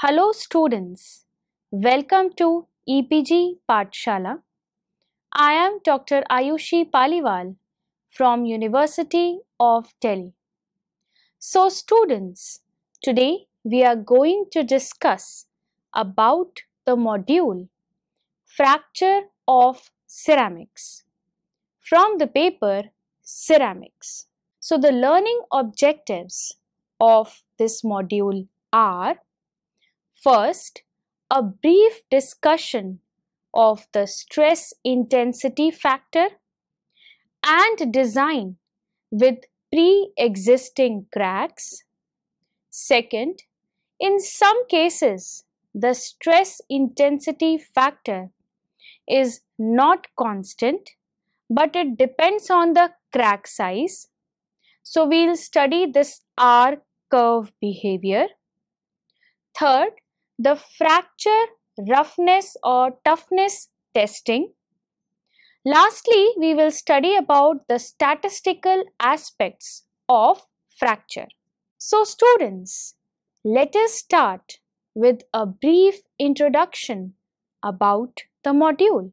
Hello students, welcome to EPG Pathshala. I am Dr. Ayushi Paliwal from University of Delhi. So students, today we are going to discuss about the module Fracture of Ceramics from the paper Ceramics. So the learning objectives of this module are: first, a brief discussion of the stress intensity factor and design with pre-existing cracks. Second, in some cases, the stress intensity factor is not constant, but it depends on the crack size. So we'll study this R curve behavior. Third, the fracture roughness or toughness testing. Lastly, we will study about the statistical aspects of fracture. So students, let us start with a brief introduction about the module.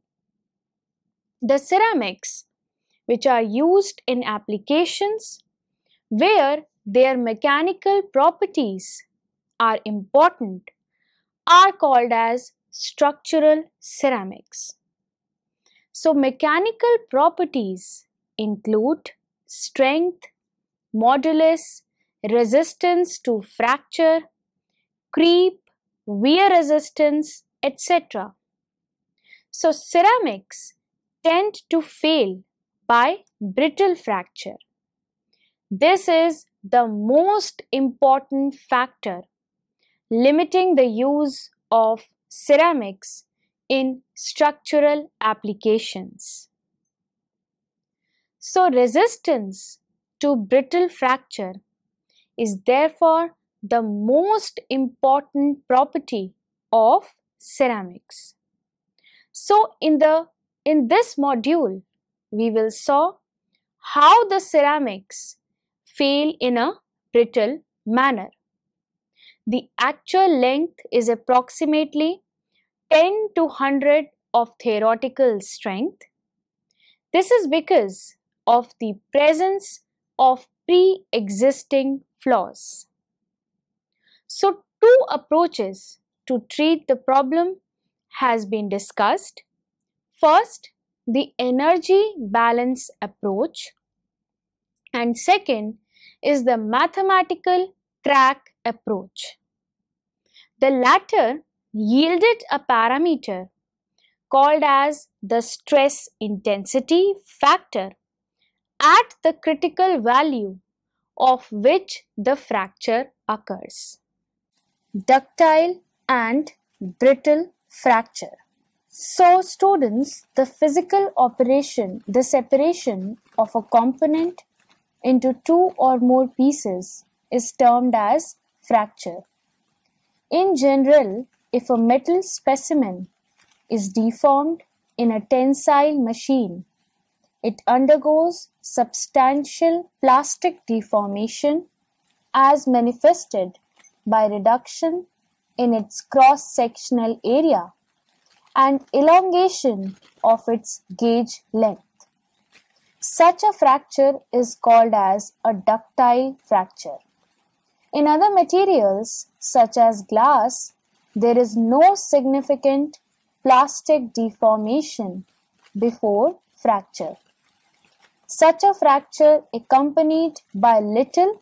The ceramics which are used in applications where their mechanical properties are important are called as structural ceramics. So mechanical properties include strength, modulus, resistance to fracture, creep, wear resistance, etc. So ceramics tend to fail by brittle fracture. This is the most important factor limiting the use of ceramics in structural applications. So resistance to brittle fracture is therefore the most important property of ceramics. So in this module, we will saw how the ceramics fail in a brittle manner. The actual length is approximately 10 to 100 of theoretical strength. This is because of the presence of pre-existing flaws. So two approaches to treat the problem has been discussed. First, the energy balance approach, and second is the mathematical crack approach. The latter yielded a parameter called as the stress intensity factor at the critical value of which the fracture occurs. Ductile and brittle fracture. So students, the physical operation, the separation of a component into two or more pieces is termed as fracture. In general, if a metal specimen is deformed in a tensile machine, it undergoes substantial plastic deformation as manifested by reduction in its cross-sectional area and elongation of its gauge length. Such a fracture is called as a ductile fracture. In other materials, such as glass, there is no significant plastic deformation before fracture. Such a fracture accompanied by little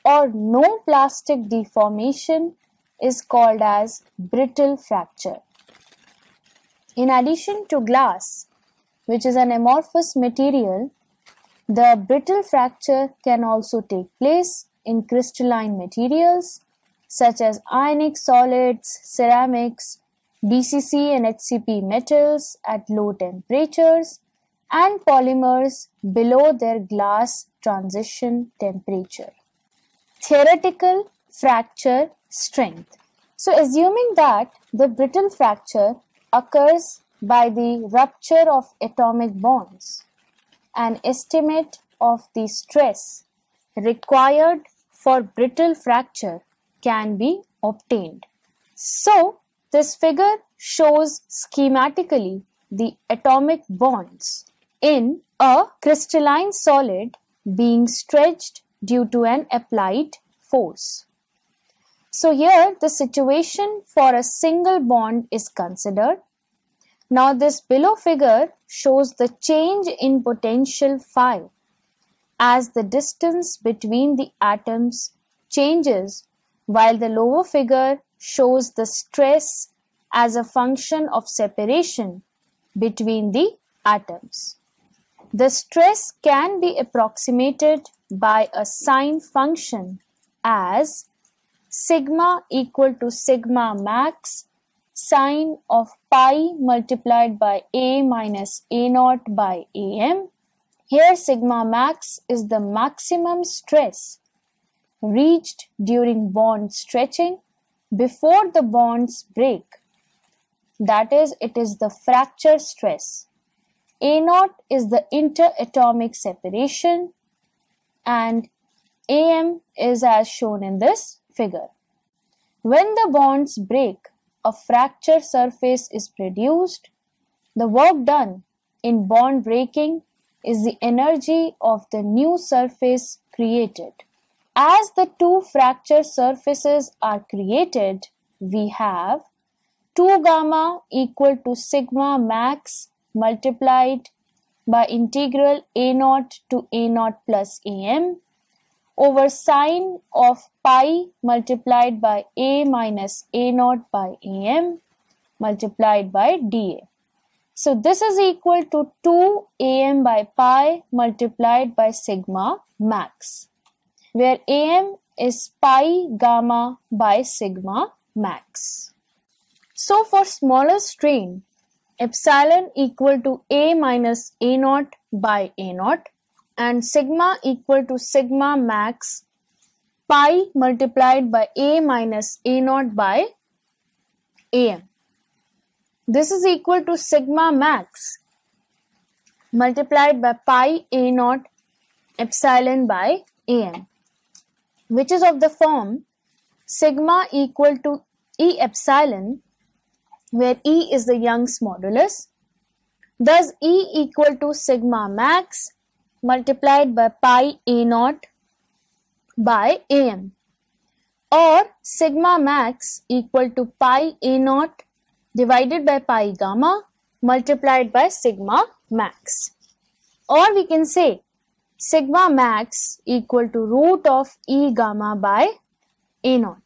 or no plastic deformation is called as brittle fracture. In addition to glass, which is an amorphous material, the brittle fracture can also take place in crystalline materials such as ionic solids, ceramics, BCC and HCP metals at low temperatures, and polymers below their glass transition temperature. Theoretical fracture strength. So assuming that the brittle fracture occurs by the rupture of atomic bonds, an estimate of the stress required for brittle fracture can be obtained. So, this figure shows schematically the atomic bonds in a crystalline solid being stretched due to an applied force. So here the situation for a single bond is considered. Now this below figure shows the change in potential phi as the distance between the atoms changes, while the lower figure shows the stress as a function of separation between the atoms. The stress can be approximated by a sign function as sigma equal to sigma max sine of pi multiplied by A minus A naught by AM. Here sigma max is the maximum stress reached during bond stretching before the bonds break. That is, it is the fracture stress. A naught is the interatomic separation and AM is as shown in this figure. When the bonds break, a fracture surface is produced. The work done in bond breaking is the energy of the new surface created. As the two fracture surfaces are created, we have 2 gamma equal to sigma max multiplied by integral A naught to A naught plus AM over sine of pi multiplied by A minus A naught by AM multiplied by dA. So this is equal to 2 AM by pi multiplied by sigma max, where AM is pi gamma by sigma max. So for smaller strain, epsilon equal to A minus A naught by A naught and sigma equal to sigma max pi multiplied by A minus A naught by AM. This is equal to sigma max multiplied by pi A naught epsilon by AM, which is of the form sigma equal to E epsilon, where E is the Young's modulus. Thus E equal to sigma max multiplied by pi A naught by AM, or sigma max equal to pi A naught divided by pi gamma multiplied by sigma max. Or we can say sigma max equal to root of E gamma by A naught.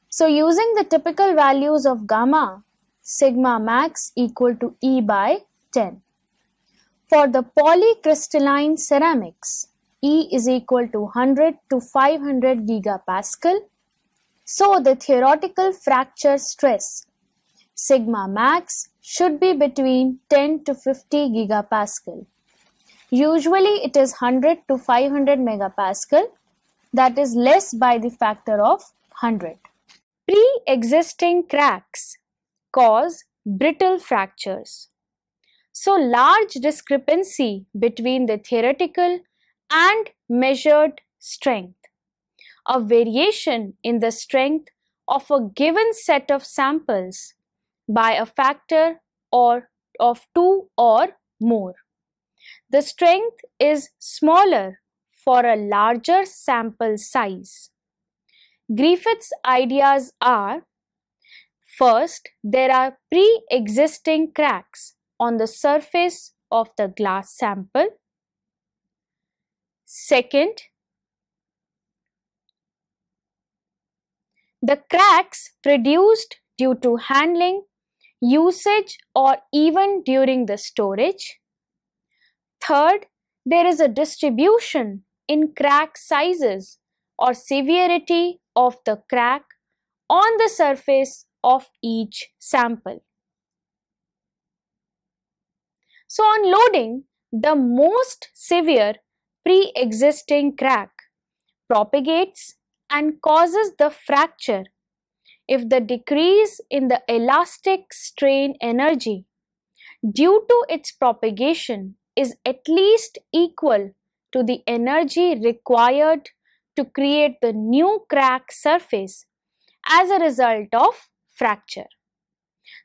So using the typical values of gamma, sigma max equal to E by 10. For the polycrystalline ceramics, E is equal to 100 to 500 gigapascal. So the theoretical fracture stress sigma max should be between 10 to 50 gigapascal. Usually it is 100 to 500 megapascal, that is less by the factor of 100. Pre-existing cracks cause brittle fractures. So large discrepancy between the theoretical and measured strength. A variation in the strength of a given set of samples by a factor of 2 or more. The strength is smaller for a larger sample size. Griffith's ideas are: first, there are pre-existing cracks on the surface of the glass sample. Second, the cracks produced due to handling, usage, or even during the storage. Third, there is a distribution in crack sizes or severity of the crack on the surface of each sample. So on loading, the most severe pre-existing crack propagates and causes the fracture if the decrease in the elastic strain energy due to its propagation is at least equal to the energy required to create the new crack surface as a result of fracture.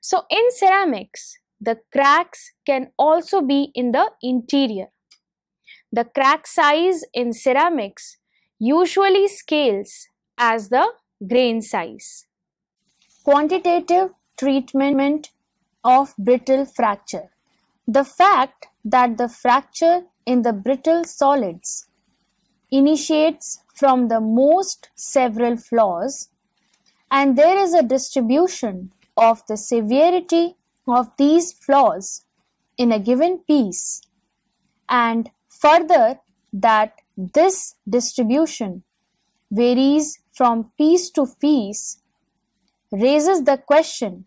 So in ceramics, the cracks can also be in the interior. The crack size in ceramics usually scales as the grain size. Quantitative treatment of brittle fracture. The fact that the fracture in the brittle solids initiates from the most several flaws, and there is a distribution of the severity of these flaws in a given piece, and further that this distribution varies from piece to piece, raises the question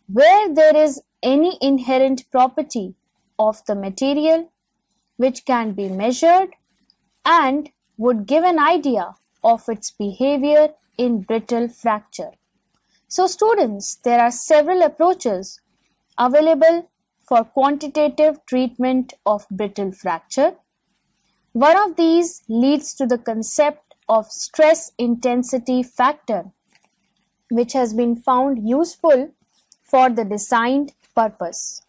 where there is any inherent property of the material which can be measured and would give an idea of its behavior in brittle fracture. So students, there are several approaches available for quantitative treatment of brittle fracture. One of these leads to the concept of stress intensity factor, which has been found useful for the designed purpose.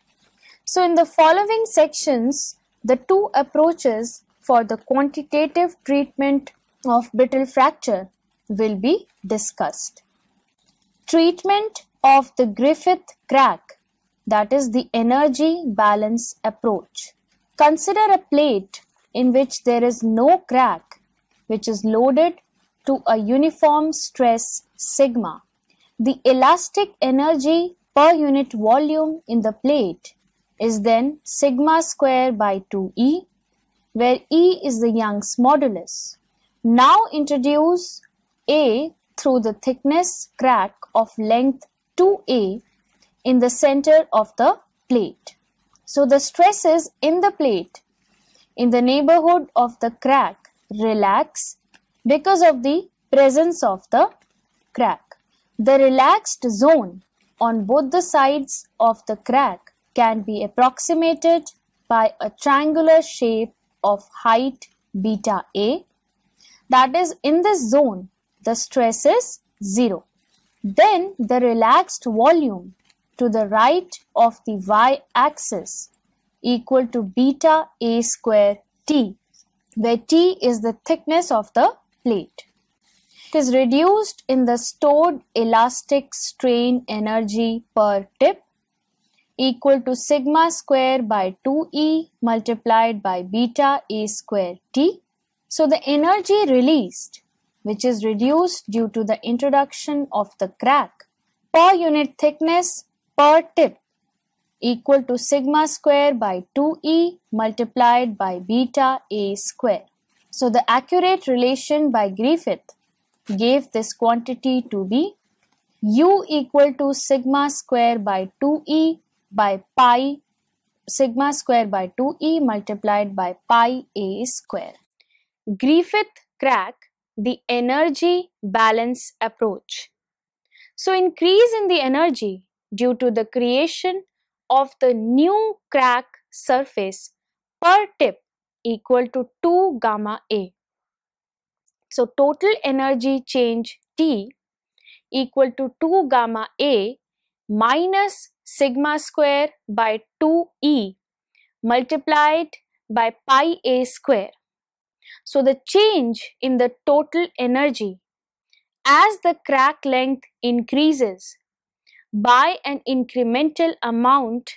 So in the following sections, the two approaches for the quantitative treatment of brittle fracture will be discussed. Treatment of the Griffith crack, that is the energy balance approach. Consider a plate in which there is no crack, which is loaded to a uniform stress sigma. The elastic energy per unit volume in the plate is then sigma square by 2E, where E is the Young's modulus. Now introduce A through the thickness crack of length 2A in the center of the plate. So the stresses in the plate in the neighborhood of the crack relax because of the presence of the crack. The relaxed zone on both the sides of the crack can be approximated by a triangular shape of height beta A. That is, in this zone, the stress is 0. Then the relaxed volume to the right of the y-axis equal to beta A square T, where T is the thickness of the plate. It is reduced in the stored elastic strain energy per tip equal to sigma square by 2E multiplied by beta A square T. So the energy released, which is reduced due to the introduction of the crack per unit thickness per tip, equal to sigma square by 2E multiplied by beta A square. So the accurate relation by Griffith gave this quantity to be U equal to sigma square by 2E by pi sigma square by 2E multiplied by pi A square. Griffith crack, the energy balance approach. So increase in the energy due to the creation of the new crack surface per tip equal to 2 gamma A. So total energy change T equal to 2 gamma A minus sigma square by 2E multiplied by pi A square. So the change in the total energy as the crack length increases by an incremental amount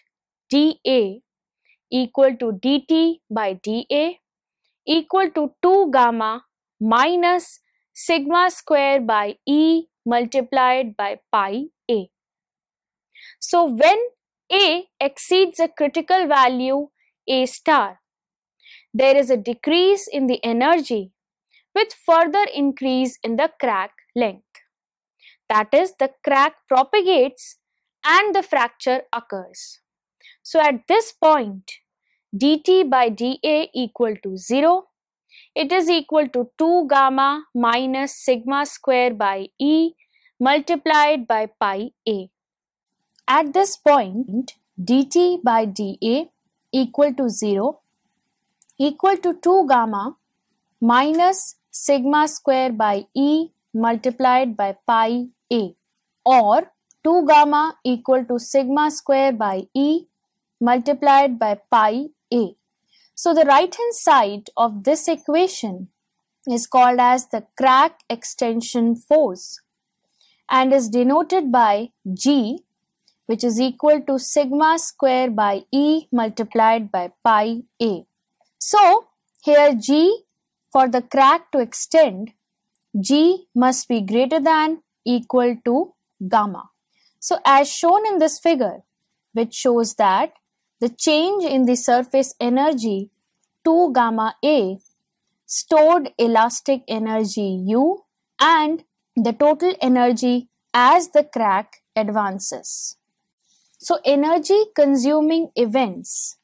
dA equal to dt by dA equal to 2 gamma minus sigma square by E multiplied by pi A. So when A exceeds a critical value A star, there is a decrease in the energy with further increase in the crack length. That is, the crack propagates and the fracture occurs. So at this point, dt by dA equal to 0. It is equal to 2 gamma minus sigma square by E multiplied by pi A. At this point, dt by dA equal to 0 equal to 2 gamma minus sigma square by E multiplied by pi A, or 2 gamma equal to sigma square by E multiplied by pi A. So the right hand side of this equation is called as the crack extension force and is denoted by G, which is equal to sigma square by E multiplied by pi A. So here G, for the crack to extend, G must be greater than equal to gamma. So as shown in this figure, which shows that the change in the surface energy 2 gamma A, stored elastic energy U, and the total energy as the crack advances. So energy consuming events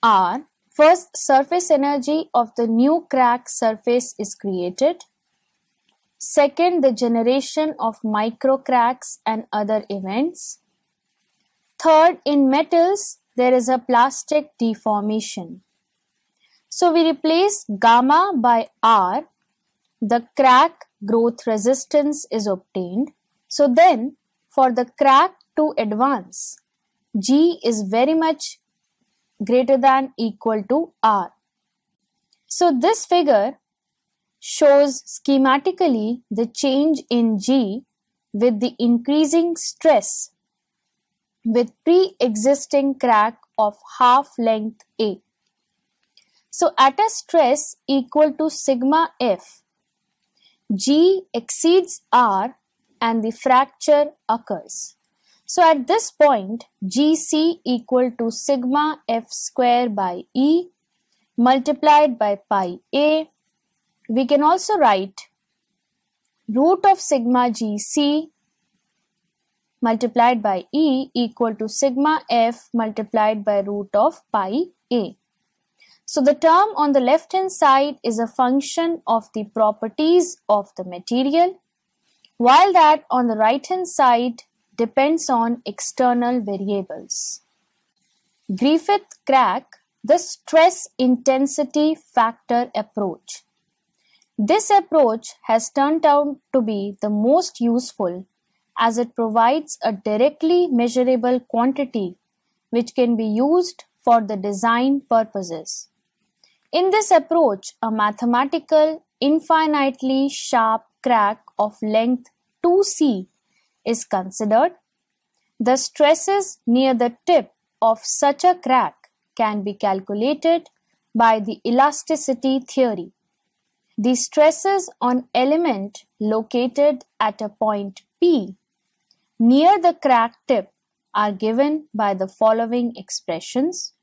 are: first, surface energy of the new crack surface is created. Second, the generation of micro cracks and other events. Third, in metals, there is a plastic deformation. So we replace gamma by R, the crack growth resistance is obtained. So then, for the crack to advance, G is very much greater than equal to R. So this figure shows schematically the change in G with the increasing stress with pre-existing crack of half length A. So at a stress equal to sigma F, G exceeds R and the fracture occurs. So at this point, GC equal to sigma F square by E multiplied by pi A. We can also write root of sigma GC multiplied by E equal to sigma F multiplied by root of pi A. So the term on the left hand side is a function of the properties of the material, while that on the right hand side depends on external variables. Griffith crack, the stress intensity factor approach. This approach has turned out to be the most useful as it provides a directly measurable quantity which can be used for the design purposes. In this approach, a mathematical infinitely sharp crack of length 2c is considered. The stresses near the tip of such a crack can be calculated by the elasticity theory. The stresses on element located at a point P near the crack tip are given by the following expressions,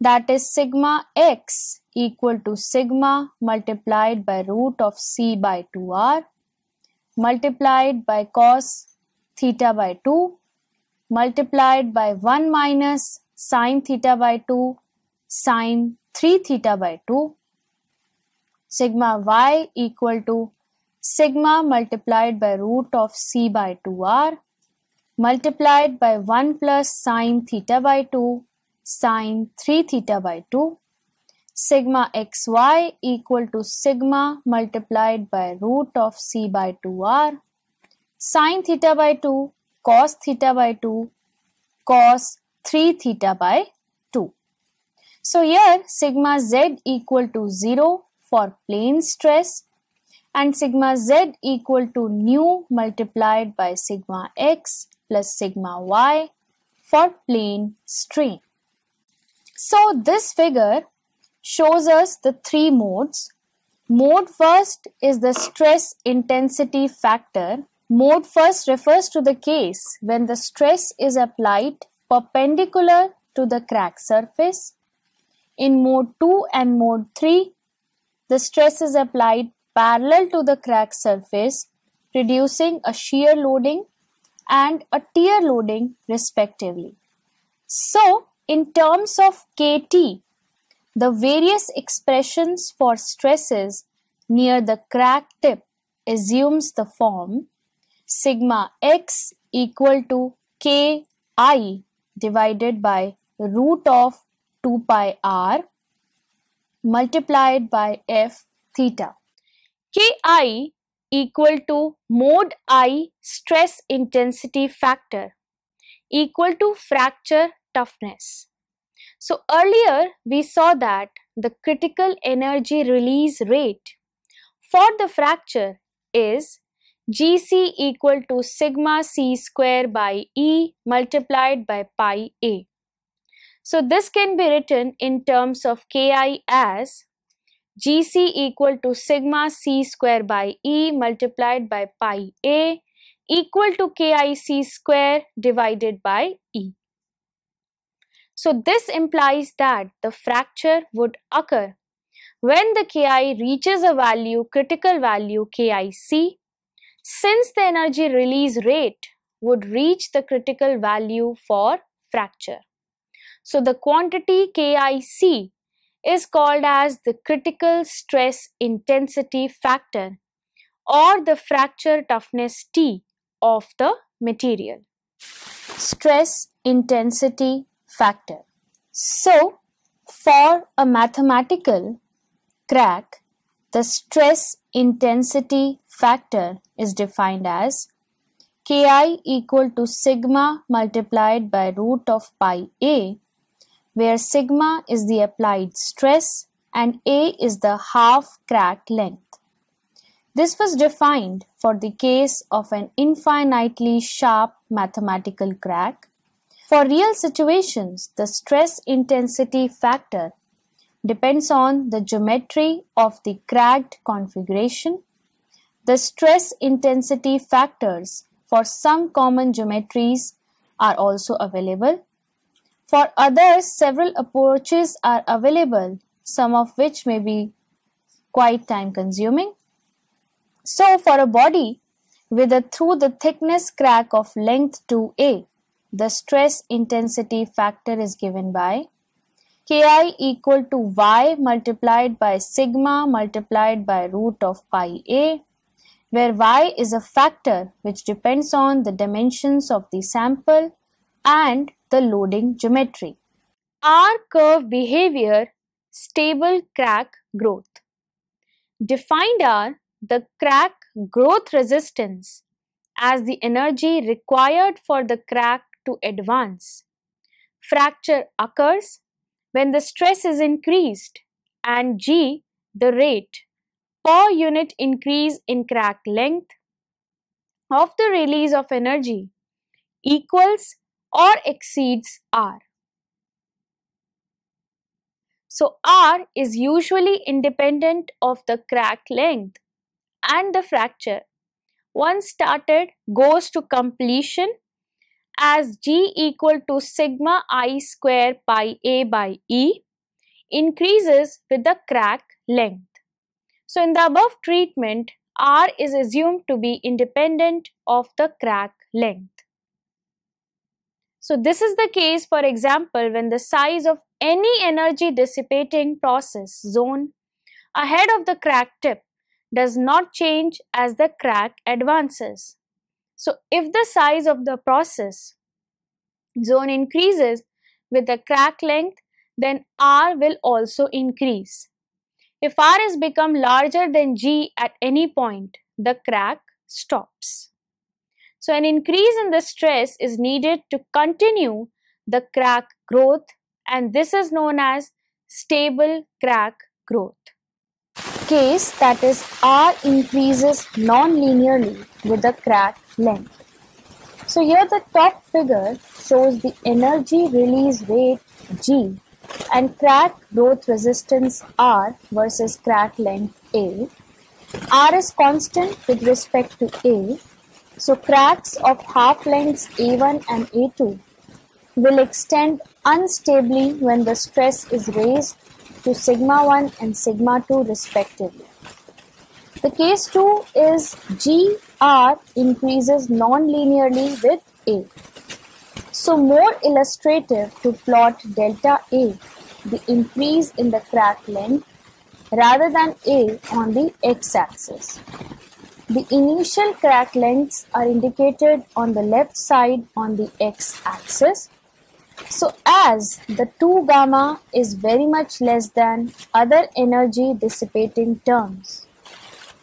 that is sigma x equal to sigma multiplied by root of c by 2r multiplied by cos theta by 2 multiplied by 1 minus sin theta by 2 sin 3 theta by 2, sigma y equal to sigma multiplied by root of c by 2r multiplied by 1 plus sin theta by 2 sin 3 theta by 2, sigma xy equal to sigma multiplied by root of c by 2r sin theta by 2 cos theta by 2 cos 3 theta by 2. So here sigma z equal to 0 for plane stress and sigma z equal to nu multiplied by sigma x plus sigma y for plane strain. So this figure shows us the three modes. Mode first is the stress intensity factor. Mode first refers to the case when the stress is applied perpendicular to the crack surface. In mode 2 and mode 3, the stress is applied parallel to the crack surface, producing a shear loading and a tear loading respectively. So, in terms of KT, the various expressions for stresses near the crack tip assumes the form sigma x equal to Ki divided by root of 2 pi r multiplied by f theta. Ki equal to mode I stress intensity factor equal to fracture toughness. So earlier we saw that the critical energy release rate for the fracture is Gc equal to sigma c square by E multiplied by pi A. So this can be written in terms of Ki as Gc equal to sigma c square by E multiplied by pi A equal to Kic square divided by E. So this implies that the fracture would occur when the Ki reaches a critical value Kic, since the energy release rate would reach the critical value for fracture. So the quantity Kic is called as the critical stress intensity factor or the fracture toughness T of the material. Stress intensity factor. So for a mathematical crack, the stress intensity factor is defined as Ki equal to sigma multiplied by root of pi A, where sigma is the applied stress and A is the half crack length. This was defined for the case of an infinitely sharp mathematical crack. For real situations, the stress intensity factor depends on the geometry of the cracked configuration. The stress intensity factors for some common geometries are also available. For others, several approaches are available, some of which may be quite time consuming. So for a body with a through the thickness crack of length 2a, the stress intensity factor is given by Ki equal to y multiplied by sigma multiplied by root of pi a, where y is a factor which depends on the dimensions of the sample and the loading geometry. R curve behavior, stable crack growth. Defined are the crack growth resistance as the energy required for the crack to advance. Fracture occurs when the stress is increased and G, the rate per unit increase in crack length of the release of energy, equals or exceeds R. So R is usually independent of the crack length, and the fracture, once started, goes to completion as G equal to sigma I square pi A by E increases with the crack length. So in the above treatment, R is assumed to be independent of the crack length. So this is the case, for example, when the size of any energy dissipating process zone ahead of the crack tip does not change as the crack advances. So if the size of the process zone increases with the crack length, then R will also increase. If R has become larger than G at any point, the crack stops. So an increase in the stress is needed to continue the crack growth, and this is known as stable crack growth. Case that is R increases non-linearly with the crack length. So here the top figure shows the energy release rate G and crack growth resistance R versus crack length A. R is constant with respect to A. So cracks of half lengths A1 and A2 will extend unstably when the stress is raised to sigma 1 and sigma 2 respectively. The case 2 is GR increases non-linearly with A. So more illustrative to plot delta A, the increase in the crack length, rather than A on the x-axis. The initial crack lengths are indicated on the left side on the x-axis. So as the 2 gamma is very much less than other energy dissipating terms,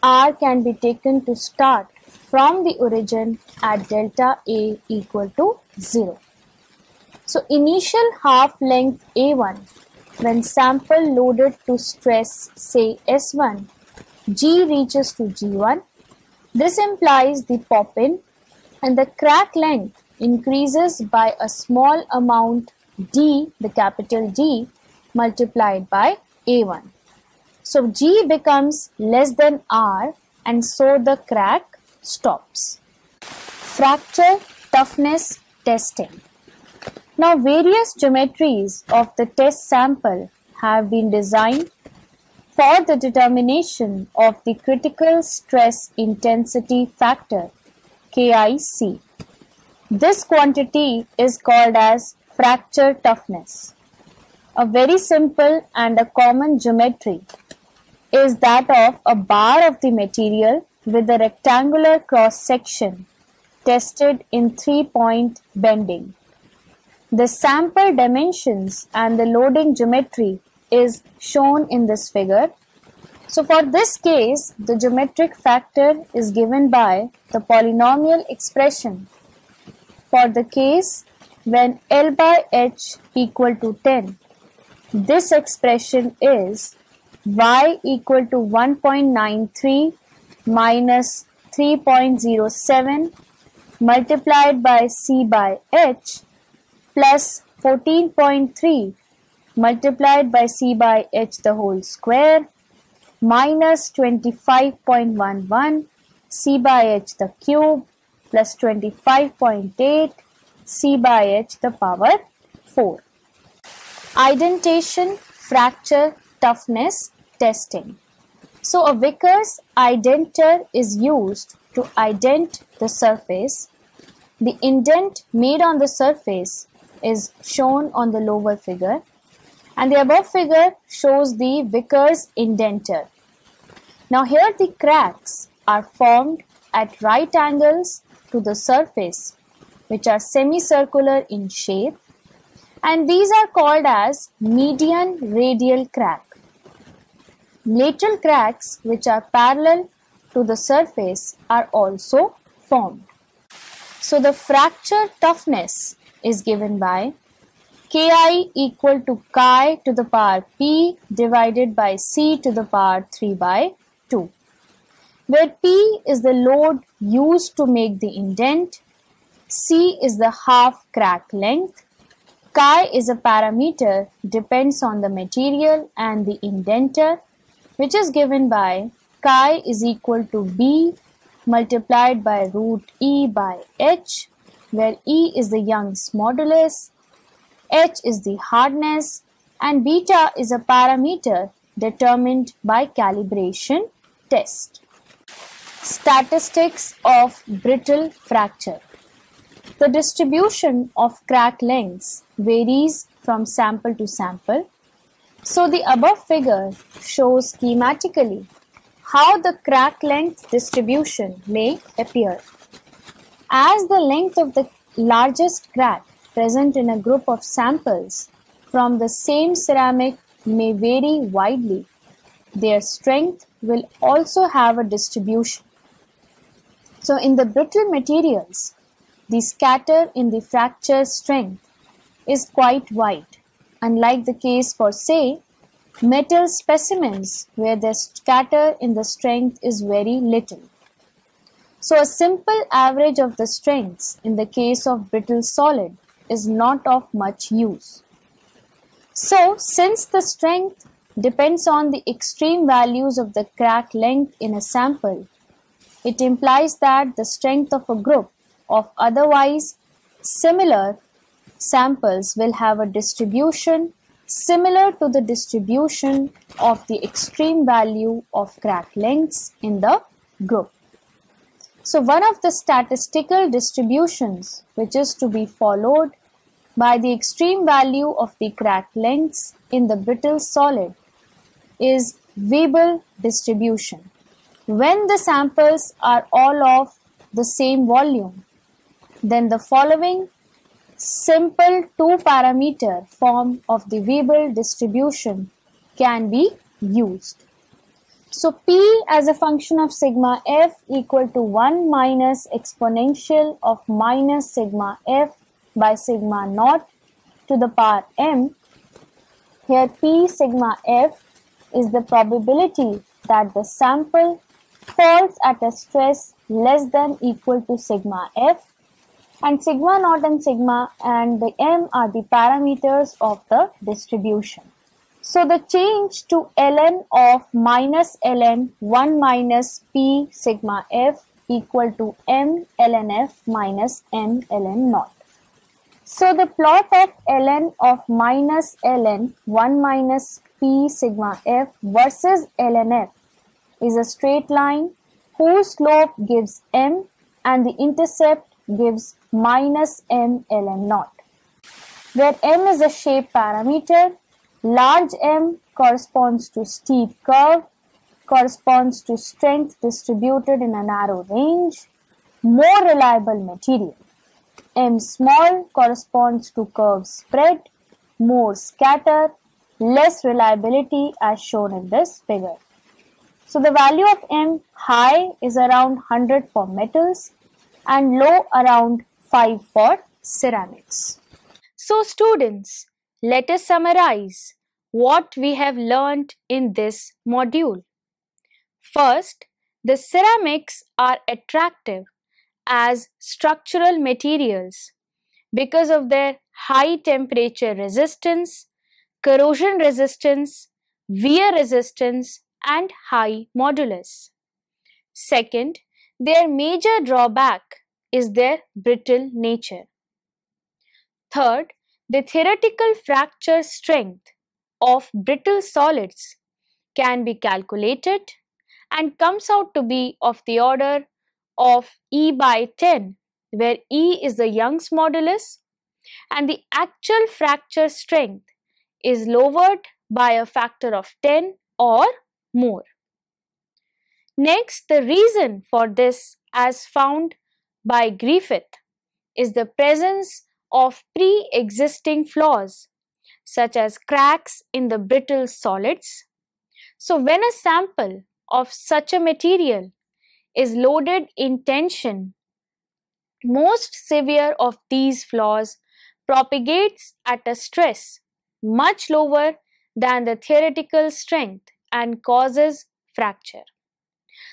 R can be taken to start from the origin at delta A equal to 0. So initial half length A1, when sample loaded to stress say S1, G reaches to G1. This implies the pop-in and the crack length increases by a small amount D, the capital D, multiplied by A1. So G becomes less than R and so the crack stops. Fracture toughness testing. Now various geometries of the test sample have been designed for the determination of the critical stress intensity factor KIC. This quantity is called as fracture toughness. A very simple and a common geometry is that of a bar of the material with a rectangular cross section tested in 3-point bending. The sample dimensions and the loading geometry is shown in this figure. So for this case, the geometric factor is given by the polynomial expression for the case when L by H equal to 10. This expression is y equal to 1.93 minus 3.07 multiplied by C by H plus 14.3 multiplied by C by H the whole square minus 25.11 C by H the cube plus 25.8 C by H the power 4. Indentation fracture toughness testing. So a Vickers identer is used to ident the surface. The indent made on the surface is shown on the lower figure, and the above figure shows the Vickers indenter. Now here the cracks are formed at right angles to the surface, which are semicircular in shape, and these are called as median radial crack. Lateral cracks, which are parallel to the surface, are also formed. So the fracture toughness is given by Ki equal to chi to the power p divided by c to the power 3 by 2, where p is the load used to make the indent, c is the half crack length, chi is a parameter depends on the material and the indenter, which is given by chi is equal to b multiplied by root e by h, where e is the Young's modulus, h is the hardness, and beta is a parameter determined by calibration test. Statistics of brittle fracture. The distribution of crack lengths varies from sample to sample. So the above figure shows schematically how the crack length distribution may appear. As the length of the largest crack present in a group of samples from the same ceramic may vary widely, their strength will also have a distribution. So in the brittle materials, the scatter in the fracture strength is quite wide, unlike the case for, say, metal specimens where the scatter in the strength is very little. So a simple average of the strengths in the case of brittle solid is not of much use. So since the strength depends on the extreme values of the crack length in a sample, it implies that the strength of a group of otherwise similar samples will have a distribution similar to the distribution of the extreme value of crack lengths in the group. So one of the statistical distributions which is to be followed by the extreme value of the crack lengths in the brittle solid is Weibull distribution. When the samples are all of the same volume, then the following simple two-parameter form of the Weibull distribution can be used. So P as a function of sigma f equal to 1 minus exponential of minus sigma f by sigma naught to the power m. Here P sigma f is the probability that the sample falls at a stress less than equal to sigma f, and sigma naught and sigma and the m are the parameters of the distribution. So the change to ln of minus ln 1 minus P sigma f equal to m ln f minus m ln naught. So the plot of ln of minus ln 1 minus P sigma f versus ln f is a straight line whose slope gives m and the intercept gives minus m ln naught, where m is a shape parameter. Large M corresponds to steep curve, corresponds to strength distributed in a narrow range, more reliable material. M small corresponds to curve spread, more scatter, less reliability as shown in this figure. So the value of M high is around 100 for metals and low around 5 for ceramics. So students, let us summarize what we have learned in this module. First, the ceramics are attractive as structural materials because of their high temperature resistance, corrosion resistance, wear resistance, and high modulus. Second, their major drawback is their brittle nature. Third, the theoretical fracture strength of brittle solids can be calculated and comes out to be of the order of E by 10, where E is the Young's modulus and the actual fracture strength is lowered by a factor of 10 or more. Next, the reason for this, as found by Griffith, is the presence of pre-existing flaws such as cracks in the brittle solids. So when a sample of such a material is loaded in tension, most severe of these flaws propagates at a stress much lower than the theoretical strength and causes fracture.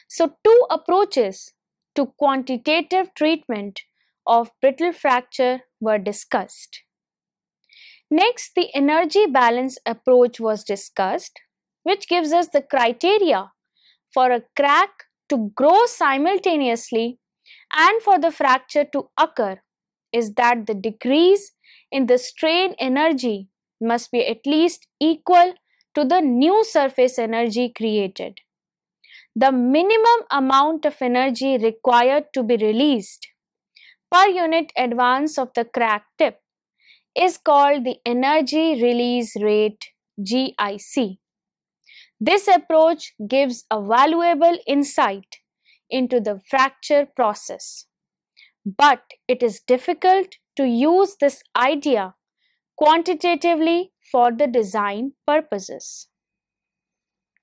So two approaches to quantitative treatment of brittle fracture were discussed. Next, the energy balance approach was discussed, which gives us the criteria for a crack to grow simultaneously and for the fracture to occur is that the decrease in the strain energy must be at least equal to the new surface energy created. The minimum amount of energy required to be released per unit advance of the crack tip is called the energy release rate, GIC. This approach gives a valuable insight into the fracture process, but it is difficult to use this idea quantitatively for the design purposes.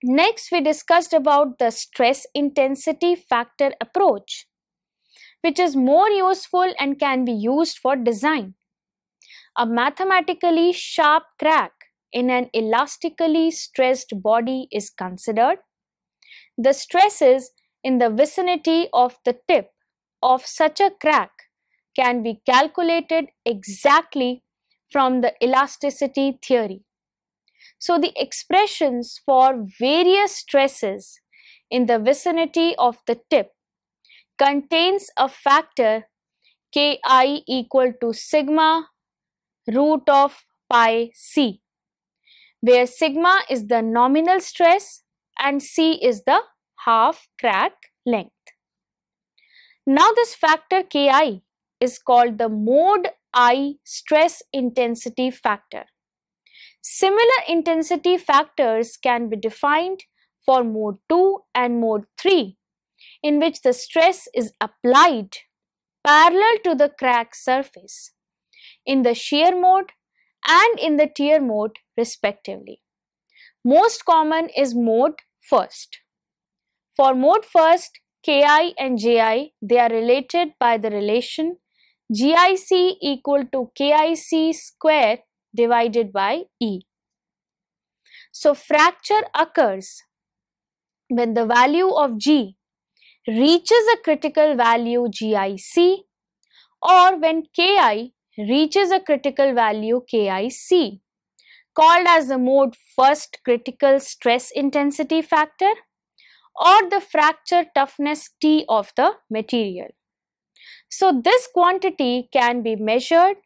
Next, we discussed about the stress intensity factor approach, which is more useful and can be used for design. A mathematically sharp crack in an elastically stressed body is considered. The stresses in the vicinity of the tip of such a crack can be calculated exactly from the elasticity theory. So the expressions for various stresses in the vicinity of the tip contains a factor Ki equal to sigma root of pi c, where sigma is the nominal stress and c is the half crack length. Now this factor Ki is called the mode I stress intensity factor. Similar intensity factors can be defined for mode 2 and mode 3, in which the stress is applied parallel to the crack surface in the shear mode and in the tear mode respectively. Most common is mode first. For mode first, Ki and Ji, they are related by the relation GIC equal to KIC square divided by E. So fracture occurs when the value of G reaches a critical value GIC, or when Ki reaches a critical value KIC, called as the mode first critical stress intensity factor or the fracture toughness T of the material. So this quantity can be measured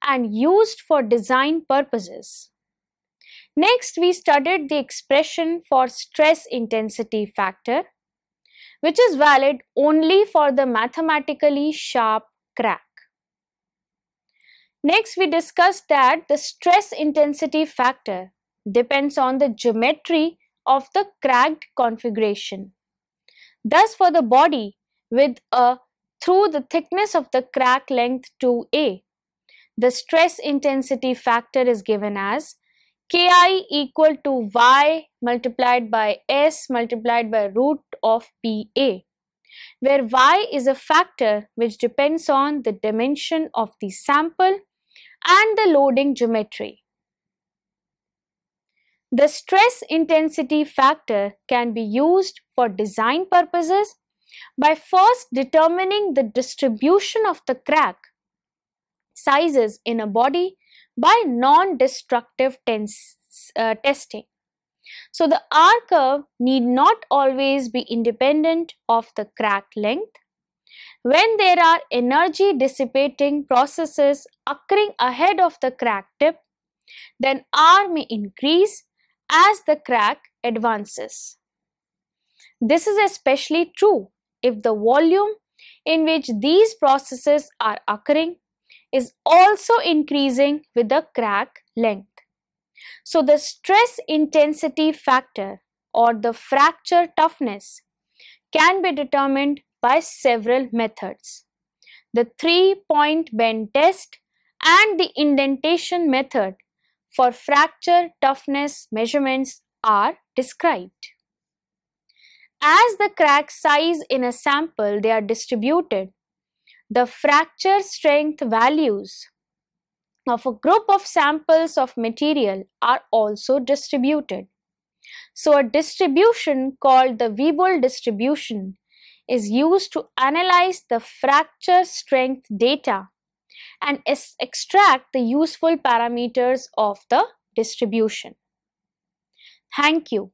and used for design purposes. Next, we studied the expression for stress intensity factor, which is valid only for the mathematically sharp crack. Next, we discussed that the stress intensity factor depends on the geometry of the cracked configuration. Thus, for the body with a through the thickness of the crack length 2a, the stress intensity factor is given as Ki equal to Y multiplied by S multiplied by root of PA, where Y is a factor which depends on the dimension of the sample and the loading geometry. The stress intensity factor can be used for design purposes by first determining the distribution of the crack sizes in a body by non-destructive testing. So the R curve need not always be independent of the crack length. When there are energy dissipating processes occurring ahead of the crack tip, then R may increase as the crack advances. This is especially true if the volume in which these processes are occurring is also increasing with the crack length. So the stress intensity factor or the fracture toughness can be determined by several methods. The 3-point bend test and the indentation method for fracture toughness measurements are described. As the crack size in a sample they are distributed, the fracture strength values of a group of samples of material are also distributed. So a distribution called the Weibull distribution is used to analyze the fracture strength data and extract the useful parameters of the distribution. Thank you.